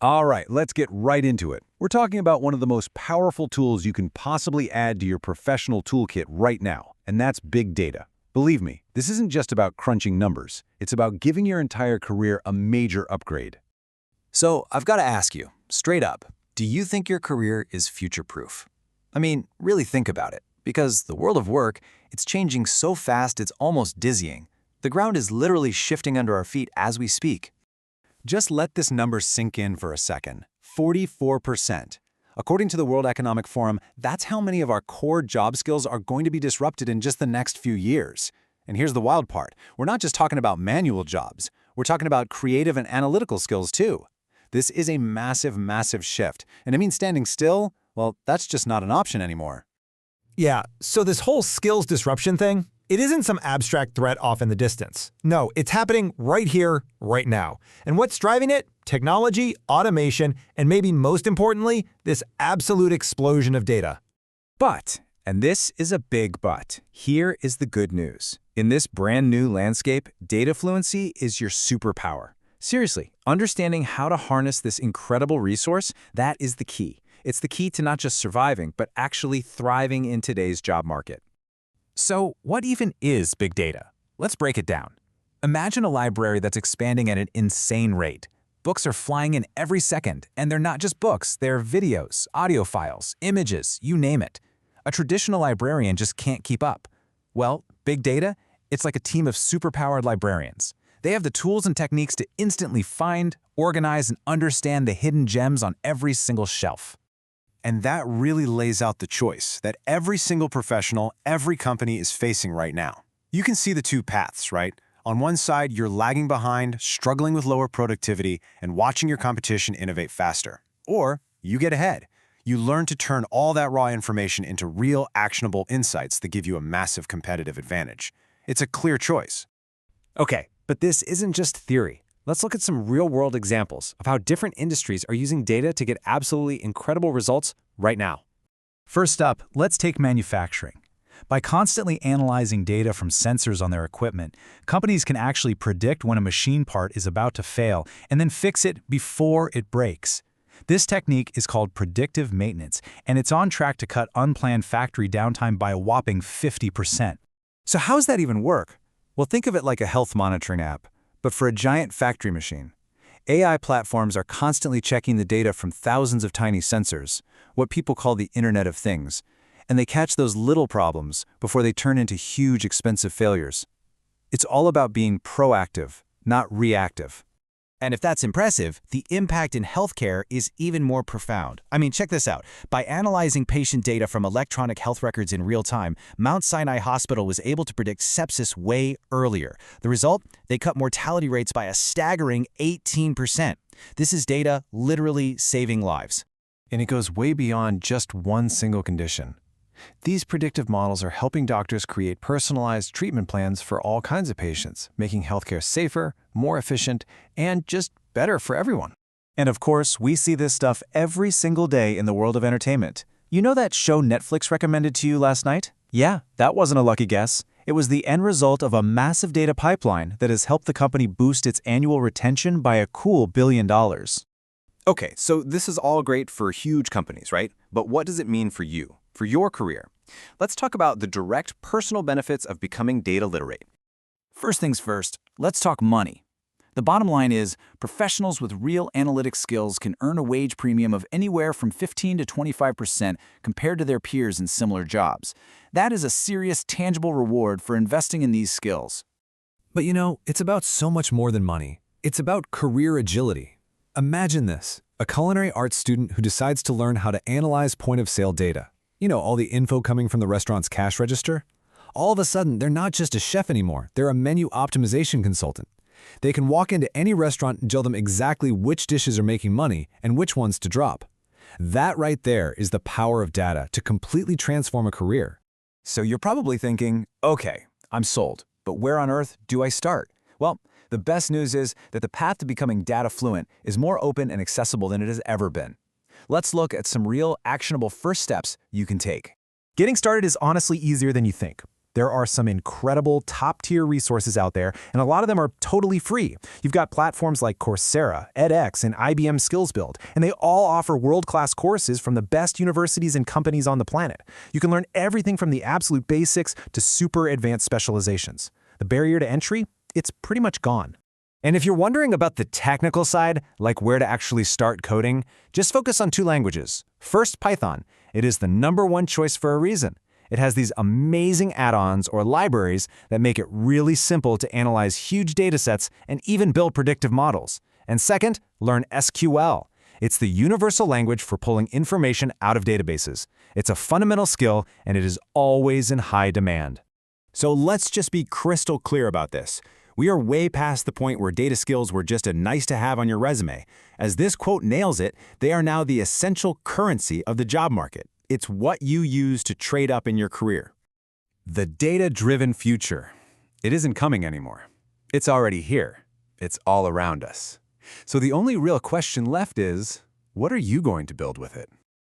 All right, let's get right into it. We're talking about one of the most powerful tools you can possibly add to your professional toolkit right now, and that's big data. Believe me, this isn't just about crunching numbers. It's about giving your entire career a major upgrade. So I've got to ask you, straight up, do you think your career is future-proof? I mean, really think about it, because the world of work, it's changing so fast it's almost dizzying. The ground is literally shifting under our feet as we speak. Just let this number sink in for a second. 44%. According to the World Economic Forum, that's how many of our core job skills are going to be disrupted in just the next few years. And here's the wild part. We're not just talking about manual jobs. We're talking about creative and analytical skills too. This is a massive, massive shift. And it means standing still, well, that's just not an option anymore. Yeah, so this whole skills disruption thing, it isn't some abstract threat off in the distance. No, it's happening right here, right now. And what's driving it? Technology, automation, and maybe most importantly, this absolute explosion of data. But, and this is a big but, here is the good news. In this brand new landscape, data fluency is your superpower. Seriously, understanding how to harness this incredible resource, that is the key. It's the key to not just surviving, but actually thriving in today's job market. So, what even is big data? Let's break it down. Imagine a library that's expanding at an insane rate. Books are flying in every second, and they're not just books, they're videos, audio files, images, you name it. A traditional librarian just can't keep up. Well, big data, it's like a team of superpowered librarians. They have the tools and techniques to instantly find, organize, and understand the hidden gems on every single shelf. And that really lays out the choice that every single professional, every company is facing right now. You can see the two paths, right? On one side, you're lagging behind, struggling with lower productivity, and watching your competition innovate faster. Or you get ahead. You learn to turn all that raw information into real, actionable insights that give you a massive competitive advantage. It's a clear choice. Okay, but this isn't just theory. Let's look at some real-world examples of how different industries are using data to get absolutely incredible results right now. First up, let's take manufacturing. By constantly analyzing data from sensors on their equipment, companies can actually predict when a machine part is about to fail and then fix it before it breaks. This technique is called predictive maintenance, and it's on track to cut unplanned factory downtime by a whopping 50%. So how does that even work? Well, think of it like a health monitoring app, but for a giant factory machine. AI platforms are constantly checking the data from thousands of tiny sensors, what people call the Internet of Things, and they catch those little problems before they turn into huge, expensive failures. It's all about being proactive, not reactive. And if that's impressive, the impact in healthcare is even more profound. I mean, check this out. By analyzing patient data from electronic health records in real time, Mount Sinai Hospital was able to predict sepsis way earlier. The result? They cut mortality rates by a staggering 18%. This is data literally saving lives. And it goes way beyond just one single condition. These predictive models are helping doctors create personalized treatment plans for all kinds of patients, making healthcare safer, more efficient, and just better for everyone. And of course, we see this stuff every single day in the world of entertainment. You know that show Netflix recommended to you last night? Yeah, that wasn't a lucky guess. It was the end result of a massive data pipeline that has helped the company boost its annual retention by a cool $1 billion. Okay, so this is all great for huge companies, right? But what does it mean for you, for your career? Let's talk about the direct personal benefits of becoming data literate. First things first, let's talk money. The bottom line is, professionals with real analytic skills can earn a wage premium of anywhere from 15 to 25% compared to their peers in similar jobs. That is a serious, tangible reward for investing in these skills. But you know, it's about so much more than money. It's about career agility. Imagine this, a culinary arts student who decides to learn how to analyze point-of-sale data. You know, all the info coming from the restaurant's cash register? All of a sudden, they're not just a chef anymore, they're a menu optimization consultant. They can walk into any restaurant and tell them exactly which dishes are making money and which ones to drop. That right there is the power of data to completely transform a career. So you're probably thinking, okay, I'm sold, but where on earth do I start? Well, the best news is that the path to becoming data fluent is more open and accessible than it has ever been. Let's look at some real actionable first steps you can take. Getting started is honestly easier than you think. There are some incredible top-tier resources out there, and a lot of them are totally free. You've got platforms like Coursera, edX, and IBM Skills Build, and they all offer world-class courses from the best universities and companies on the planet. You can learn everything from the absolute basics to super advanced specializations. The barrier to entry? It's pretty much gone. And if you're wondering about the technical side, like where to actually start coding, just focus on 2 languages. First, Python. It is the #1 choice for a reason. It has these amazing add-ons or libraries that make it really simple to analyze huge datasets and even build predictive models. And second, learn SQL. It's the universal language for pulling information out of databases. It's a fundamental skill, and it is always in high demand. So let's just be crystal clear about this. We are way past the point where data skills were just a nice-to-have on your resume. As this quote nails it, they are now the essential currency of the job market. It's what you use to trade up in your career. The data-driven future. It isn't coming anymore. It's already here. It's all around us. So the only real question left is, what are you going to build with it?